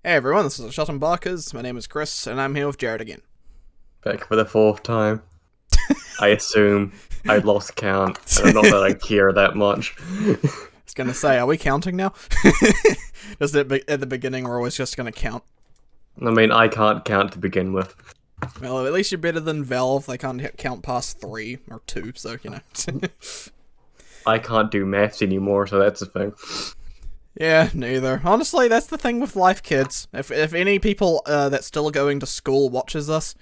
Hey everyone, this is ShutInBakas. My name is Chris, and I'm here with Jared again. Back for the fourth time. I assume I lost count, and not that I care that much. I was gonna say, are we counting now? Just at the beginning, we're always just gonna count. I mean, I can't count to begin with. Well, at least you're better than Valve. They can't count past 3 or 2, so, you know. I can't do maths anymore, so that's the thing. Yeah, neither. Honestly, that's the thing with life, kids. If any people that's still going to school watches us,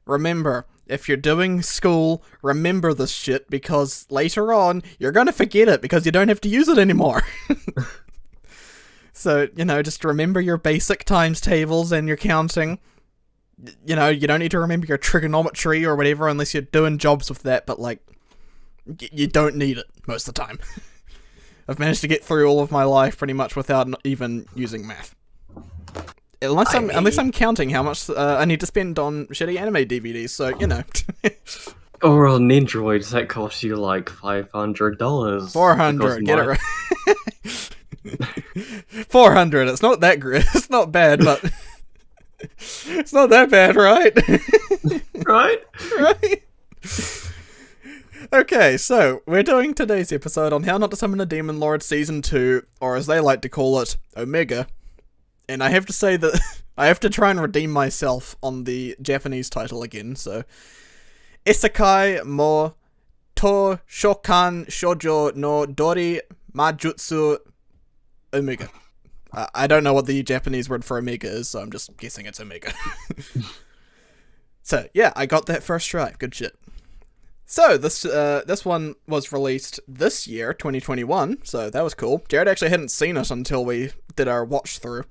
remember, if you're doing school, remember this shit, because later on, you're gonna forget it, because you don't have to use it anymore. So, you know, just remember your basic times tables and your counting. You know, you don't need to remember your trigonometry or whatever unless you're doing jobs with that, but, like, you don't need it most of the time. I've managed to get through all of my life pretty much without even using math. Unless I'm counting how much I need to spend on shitty anime DVDs, so, you know. Or on Nindroids, that costs you like $500. 400, get it right. 400, it's not that great. It's not bad, but it's not that bad, right? Right? Right? Okay, so we're doing today's episode on How Not to Summon a Demon Lord Season 2, or as they like to call it, Omega. And I have to say that I have to try and redeem myself on the Japanese title again, so Isekai mo to shokan shoujo no dori majutsu Omega. I don't know what the Japanese word for Omega is, so I'm just guessing it's Omega. So, yeah, I got that first try. Good shit. So, this one was released this year, 2021, so that was cool. Jared actually hadn't seen it until we did our watch through.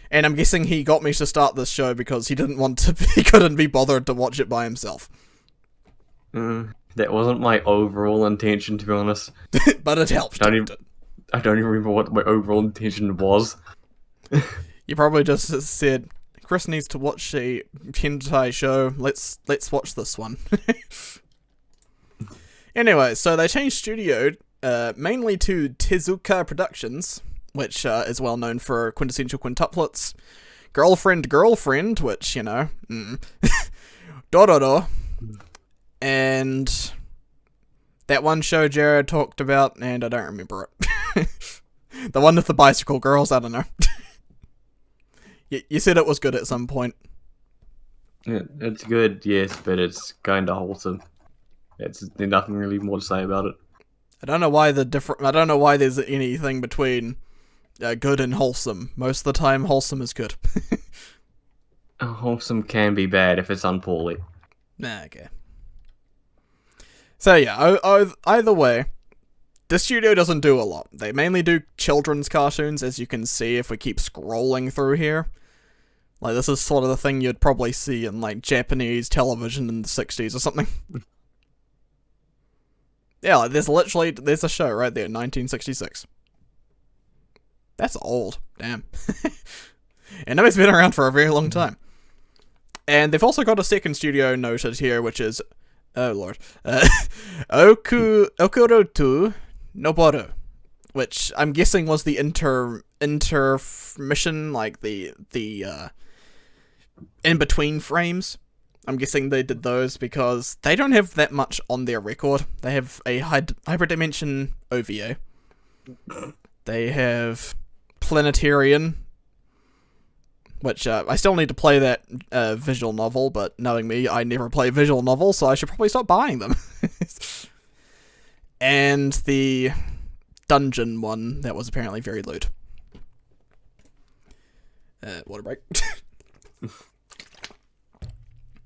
And I'm guessing he got me to start this show because he couldn't be bothered to watch it by himself. That wasn't my overall intention, to be honest. But it helped. I don't even remember what my overall intention was. You probably just said, Chris needs to watch a hentai show, let's watch this one. Anyway, so they changed studio, mainly to Tezuka Productions, which is well known for quintessential quintuplets, Girlfriend, which, you know, Dororo, and that one show Jared talked about, and I don't remember it. The one with the bicycle girls, I don't know. You said it was good at some point. It's good, yes, but it's kind of wholesome. There's nothing really more to say about it. I don't know why there's anything between good and wholesome. Most of the time, wholesome is good. Wholesome can be bad if it's done poorly. Nah, okay. So yeah, either way, the studio doesn't do a lot. They mainly do children's cartoons, as you can see if we keep scrolling through here. Like, this is sort of the thing you'd probably see in, like, Japanese television in the 60s or something. Yeah, like, there's a show right there, 1966. That's old. Damn. And it's been around for a very long time. And they've also got a second studio noted here, which is, oh lord, Okurotu Noboru, which I'm guessing was the intermission, like the in-between frames. I'm guessing they did those because they don't have that much on their record. They have a Hyperdimension OVA. They have Planetarian, which I still need to play that visual novel, but knowing me, I never play visual novels, so I should probably stop buying them. And the Dungeon one that was apparently very lewd. Water break.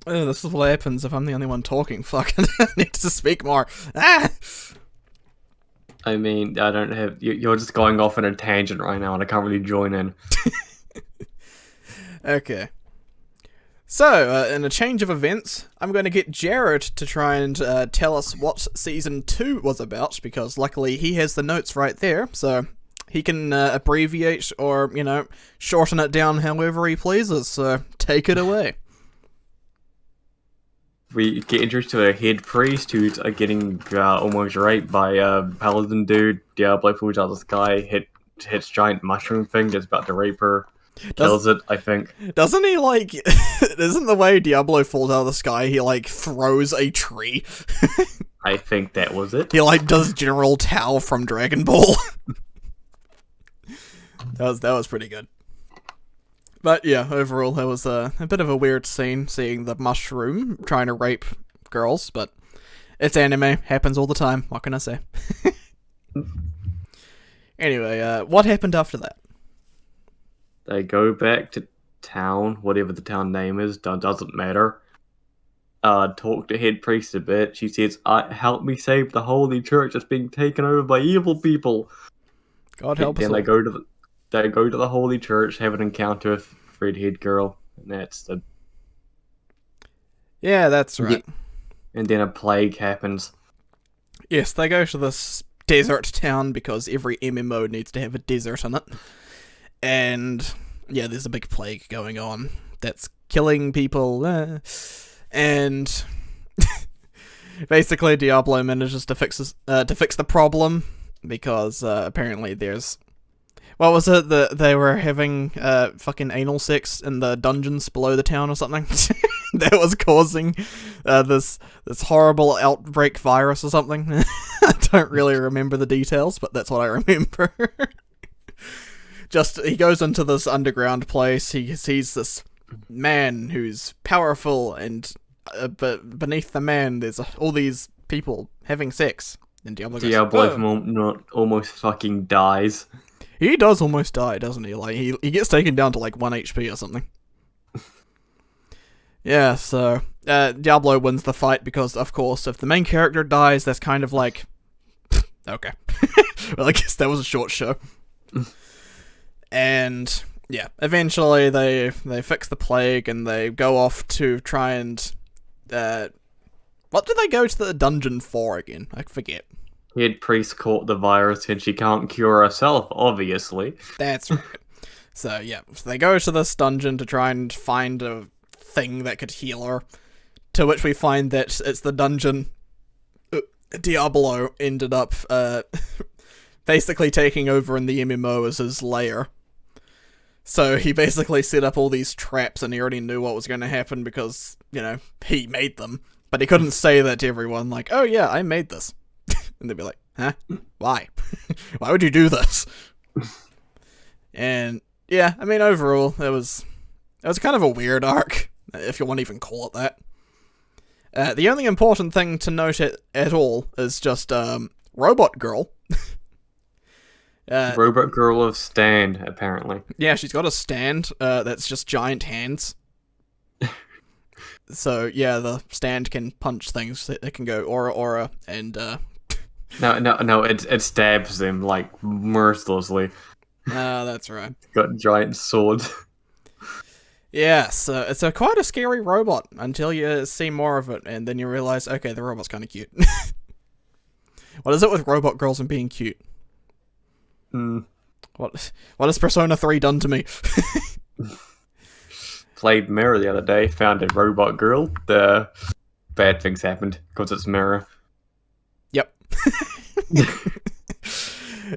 Oh, this is what happens if I'm the only one talking. Fuck, I need to speak more. Ah! I mean, I don't have... You're just going off on a tangent right now, and I can't really join in. Okay. So, in a change of events, I'm going to get Jared to try and tell us what Season 2 was about, because luckily he has the notes right there, so he can abbreviate or, you know, shorten it down however he pleases, so take it away. We get introduced to a head priest who's getting almost raped by a paladin dude. Diablo falls out of the sky, hits giant mushroom thing that's about to rape her. kills it, I think. Doesn't he, like... Isn't the way Diablo falls out of the sky, he, like, throws a tree? I think that was it. He, like, does General Tao from Dragon Ball. That was pretty good. But, yeah, overall, that was a bit of a weird scene, seeing the mushroom trying to rape girls, but it's anime, happens all the time, what can I say? Anyway, what happened after that? They go back to town, whatever the town name is, doesn't matter. Talk to head priest a bit. She says, help me save the holy church that's being taken over by evil people. God help us all. Then they go to the holy church, have an encounter with redhead girl, and that's the... Yeah, that's right. And then a plague happens. Yes, they go to this desert town because every MMO needs to have a desert in it. And, yeah, there's a big plague going on that's killing people. And basically Diablo manages to fix the problem because apparently there's... What was it? They were having fucking anal sex in the dungeons below the town or something? That was causing this horrible outbreak virus or something. I don't really remember the details, but that's what I remember. Just, he goes into this underground place, he sees this man who's powerful, and but beneath the man there's all these people having sex. And Diablo almost fucking dies. He does almost die, doesn't he? Like, he gets taken down to like 1 HP or something. Yeah, so Diablo wins the fight because, of course, if the main character dies, that's kind of like... okay. Well, I guess that was a short show. And, yeah, eventually they fix the plague and they go off to try and... what did they go to the dungeon for again? I forget. Head priest caught the virus and she can't cure herself, obviously. That's right. So, yeah, so they go to this dungeon to try and find a thing that could heal her. To which we find that it's the dungeon Diablo ended up basically taking over in the MMO as his lair. So he basically set up all these traps and he already knew what was going to happen because, you know, he made them. But he couldn't say that to everyone, like, oh yeah, I made this. And they'd be like, huh? Why? Why would you do this? And, yeah, I mean, overall, it was kind of a weird arc, if you want to even call it that. The only important thing to note at all is just, Robot Girl. Robot Girl of stand, apparently. Yeah, she's got a stand, that's just giant hands. So, yeah, the stand can punch things. It can go aura, and, No, it stabs them, like, mercilessly. That's right. Got a giant sword. Yeah, so it's quite a scary robot until you see more of it, and then you realize, okay, the robot's kind of cute. What is it with robot girls and being cute? What has Persona 3 done to me? Played Mirror the other day, found a robot girl. The bad things happened because it's Mirror. Yep.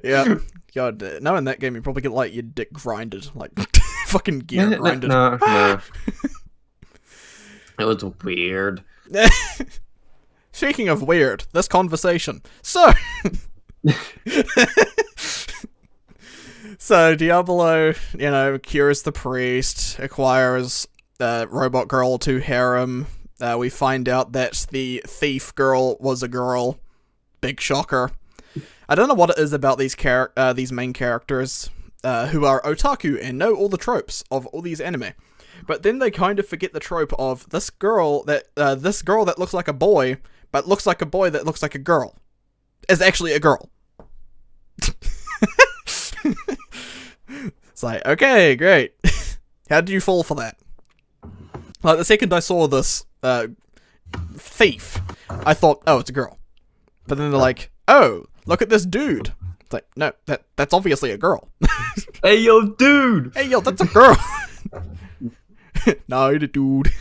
Yeah. God, knowing that game, you probably get like your dick grinded, like fucking gear grinded. No. It was weird. Speaking of weird, this conversation. So, Diablo, you know, cures the priest, acquires Robot Girl to harem. We find out that the thief girl was a girl. Big shocker. I don't know what it is about these main characters who are otaku and know all the tropes of all these anime. But then they kind of forget the trope of this girl that looks like a boy, but looks like a boy that looks like a girl, is actually a girl. It's like, okay, great. How did you fall for that? Like, the second I saw this thief, I thought, oh, it's a girl. But then they're like, oh, look at this dude. It's like, no, that's obviously a girl. Hey, yo, dude! Hey, yo, that's a girl! No, the dude.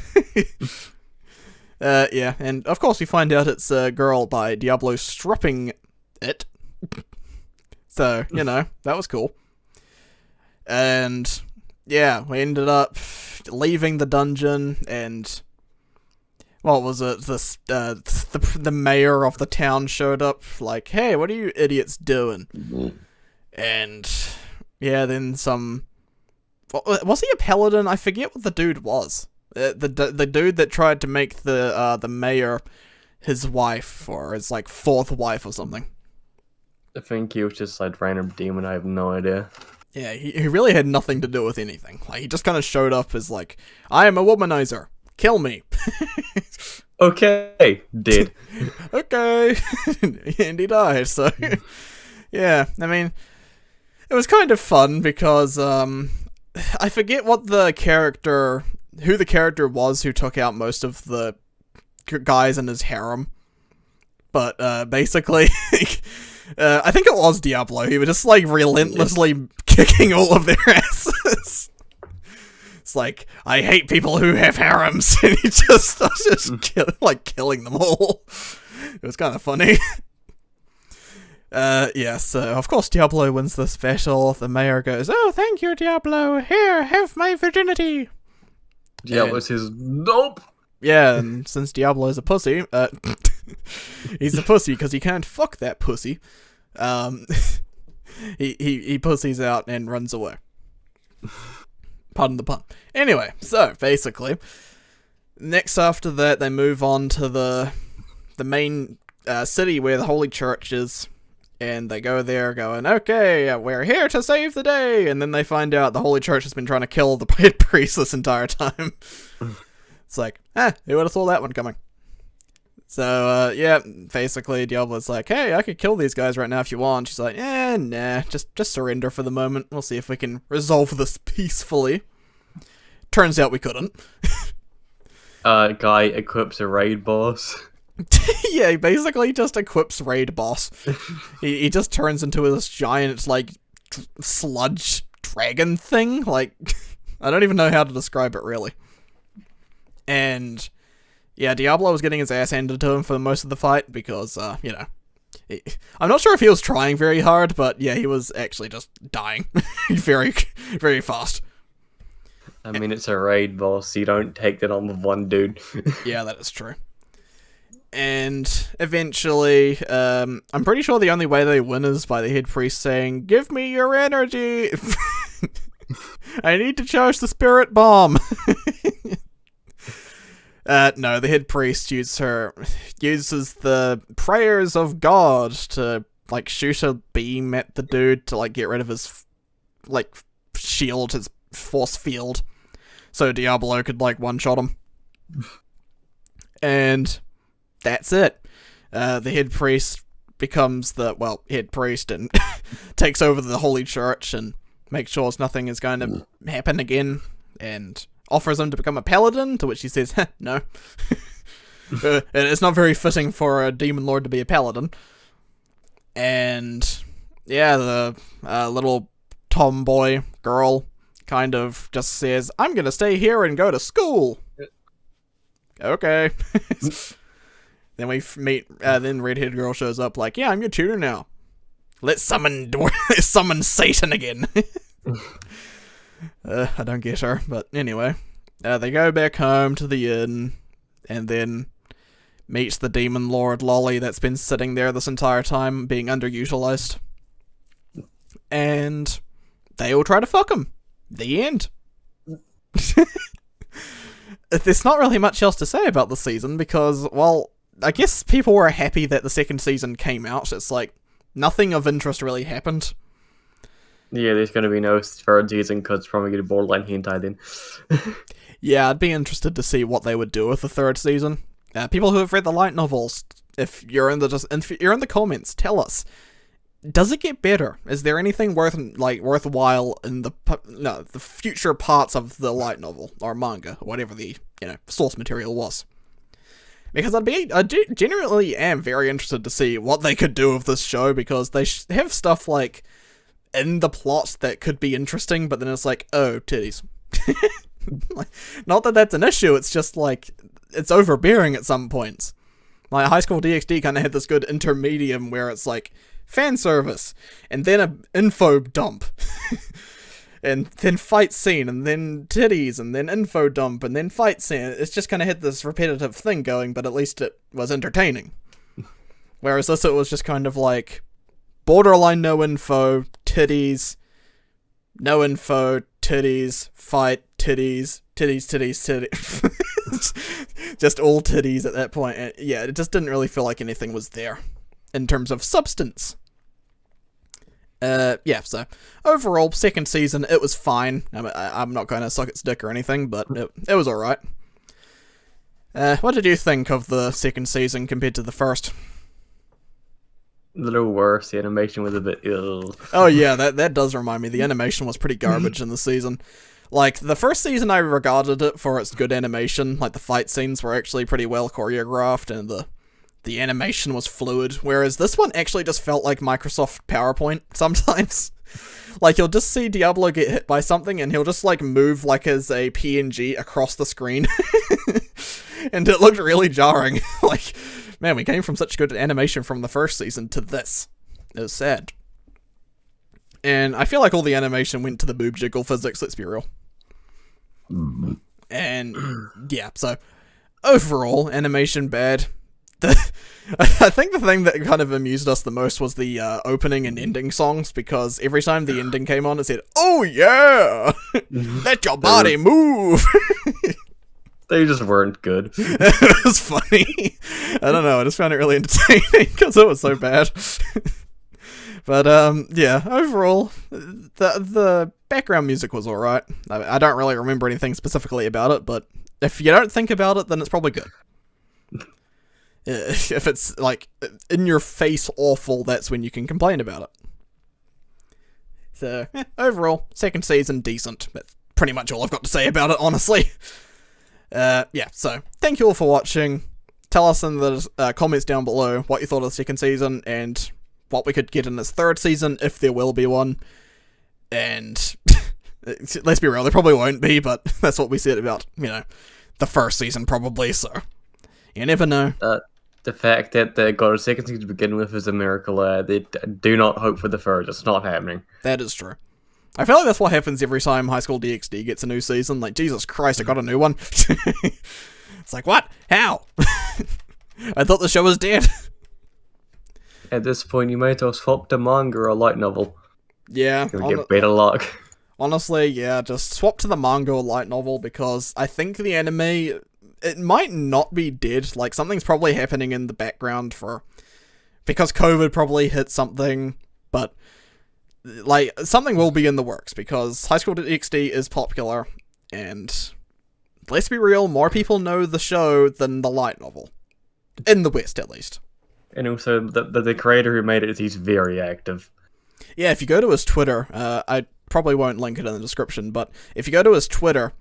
Yeah, and of course we find out it's a girl by Diablo stripping it. So, you know, that was cool. And yeah, we ended up leaving the dungeon, and what was it? The mayor of the town showed up, like, "Hey, what are you idiots doing?" Mhm. And yeah, then some. Was he a paladin? I forget what the dude was. The dude that tried to make the mayor his wife, or his like fourth wife or something. I think he was just like random demon. I have no idea. Yeah, he really had nothing to do with anything. Like, he just kind of showed up as like, "I am a womanizer. Kill me." Okay, did. Okay. And he died, so yeah, I mean, it was kind of fun because I forget who the character was who took out most of the guys in his harem, but basically I think it was Diablo. He was just like relentlessly kicking all of their asses. It's like, "I hate people who have harems," and he just starts killing them all. It was kind of funny. Yeah, so of course Diablo wins this battle. The mayor goes, "Oh, thank you, Diablo. Here, have my virginity." Diablo says, "Nope." Yeah, and since Diablo's a pussy, he's a pussy because he can't fuck that pussy. He pussies out and runs away. Pardon the pun. Anyway, so basically, next after that, they move on to the main city where the Holy Church is, and they go there going, "Okay, we're here to save the day," and then they find out the Holy Church has been trying to kill the head priest this entire time. It's like, who would have thought that one coming? So, yeah, basically, Diablo's like, "Hey, I could kill these guys right now if you want." She's like, nah, just surrender for the moment. We'll see if we can resolve this peacefully. Turns out we couldn't. Guy equips a raid boss. Yeah, he basically just equips raid boss. he just turns into this giant, like, sludge dragon thing. Like, I don't even know how to describe it, really. And yeah, Diablo was getting his ass handed to him for most of the fight because, I'm not sure if he was trying very hard, but yeah, he was actually just dying very, very fast. I mean, it's a raid boss. You don't take that on with one dude. Yeah, that is true. And eventually, I'm pretty sure the only way they win is by the head priest saying, "Give me your energy! I need to charge the spirit bomb!" No, the head priest uses the prayers of God to, like, shoot a beam at the dude to, like, get rid of his, like, shield, his force field, so Diablo could, like, one-shot him. And that's it. The head priest becomes head priest and takes over the Holy Church and makes sure nothing is going to happen again, and offers him to become a paladin, to which he says, no. And it's not very fitting for a demon lord to be a paladin. And yeah, the little tomboy girl kind of just says, "I'm gonna stay here and go to school." Okay. Then we meet, then redhead girl shows up like, "Yeah, I'm your tutor now. Let's summon Satan again." I don't get her, but anyway. They go back home to the inn, and then meets the demon lord Lolly that's been sitting there this entire time, being underutilized. And they all try to fuck him. The end. There's not really much else to say about the season, because, well, I guess people were happy that the second season came out. It's like, nothing of interest really happened. Yeah, there's going to be no third season because it's probably going to be borderline hentai then. Yeah, I'd be interested to see what they would do with the third season. People who have read the light novels, if you're in the comments, tell us. Does it get better? Is there anything worthwhile in the future parts of the light novel or manga, or whatever the source material was? Because I genuinely am very interested to see what they could do with this show, because they have stuff like in the plot that could be interesting, but then it's like, oh, titties. Like, not that that's an issue, it's just like, it's overbearing at some points. Like, High School DxD kind of had this good intermedium where it's like, fan service, and then an info dump. and then fight scene, and then titties, and then info dump, and then fight scene. It's just kind of had this repetitive thing going, but at least it was entertaining. Whereas this, it was just kind of like borderline no info, titties, no info, titties, fight, titties, titties. Just all titties at that point. And yeah, it just didn't really feel like anything was there in terms of substance. Yeah, so overall, second season, it was fine. I'm not going to suck its dick or anything, but it was alright. What did you think of the second season compared to the first? A little worse. The animation was a bit ill. Oh yeah, that does remind me. The animation was pretty garbage in the season. Like, the first season I regarded it for its good animation. Like, the fight scenes were actually pretty well choreographed, and the animation was fluid, whereas this one actually just felt like Microsoft PowerPoint sometimes. Like, you'll just see Diablo get hit by something, and he'll just, like, move, like, as a PNG across the screen. And it looked really jarring. Like, man, we came from such good animation from the first season to this. It was sad. And I feel like all the animation went to the boob jiggle physics, let's be real. And, yeah, so, overall, animation bad. I think the thing that kind of amused us the most was the opening and ending songs, because every time the ending came on, it said, "Oh yeah! Let your body move!" They just weren't good. It was funny. I don't know, I just found it really entertaining, because it was so bad. But, yeah, overall, the background music was alright. I don't really remember anything specifically about it, but if you don't think about it, then it's probably good. If it's, like, in your face awful, that's when you can complain about it. So, overall, second season, decent. That's pretty much all I've got to say about it, honestly. Yeah, so, thank you all for watching. Tell us in the comments down below what you thought of the second season, and what we could get in this third season, if there will be one. And, let's be real, there probably won't be, but that's what we said about, you know, the first season probably, so you never know. The fact that they got a second season to begin with is a miracle. They do not hope for the third. It's not happening. That is true. I feel like that's what happens every time High School DxD gets a new season. Like, Jesus Christ, I got a new one. It's like, what? How? I thought the show was dead. At this point, you might as well swap to manga or a light novel. Yeah. You'll get better luck. Honestly, yeah, just swap to the manga or light novel, because I think the anime, it might not be dead. Like, something's probably happening in the background because COVID probably hit something, but, like, something will be in the works, because High School DxD is popular, and let's be real, more people know the show than the light novel. In the West, at least. And also, the creator who made it, he's very active. Yeah, if you go to his Twitter, I probably won't link it in the description, but if you go to his Twitter,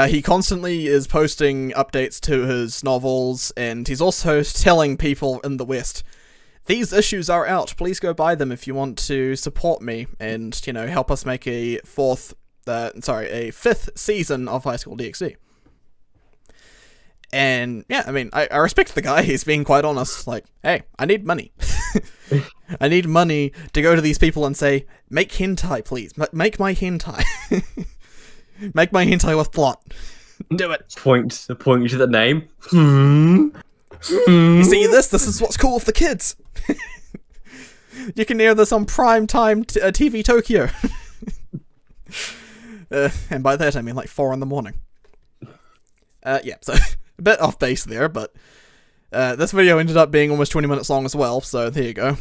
he constantly is posting updates to his novels, and he's also telling people in the West, these issues are out, please go buy them if you want to support me, and, you know, help us make a fifth season of High School DxD. And, yeah, I mean, I respect the guy. He's being quite honest. Like, hey, I need money. I need money to go to these people and say, make hentai, please. Make my hentai. Make my hentai with plot. Do it. Point to the name. You see this? This is what's cool with the kids. You can hear this on prime time TV Tokyo. And by that, I mean like 4 in the morning. Yeah, so... a bit off base there, but this video ended up being almost 20 minutes long as well, so there you go.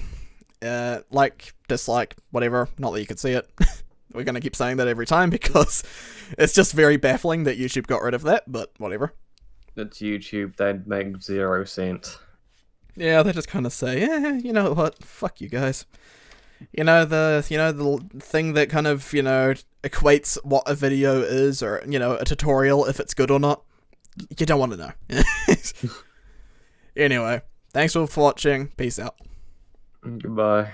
Like, dislike, whatever, not that you could see it. We're gonna keep saying that every time, because it's just very baffling that YouTube got rid of that, but whatever. That's YouTube, that makes 0 sense. Yeah, they just kind of say, you know what, fuck you guys. You know, the thing that kind of, you know, equates what a video is, or, you know, a tutorial, if it's good or not. You don't want to know. Anyway, thanks all for watching. Peace out. Goodbye.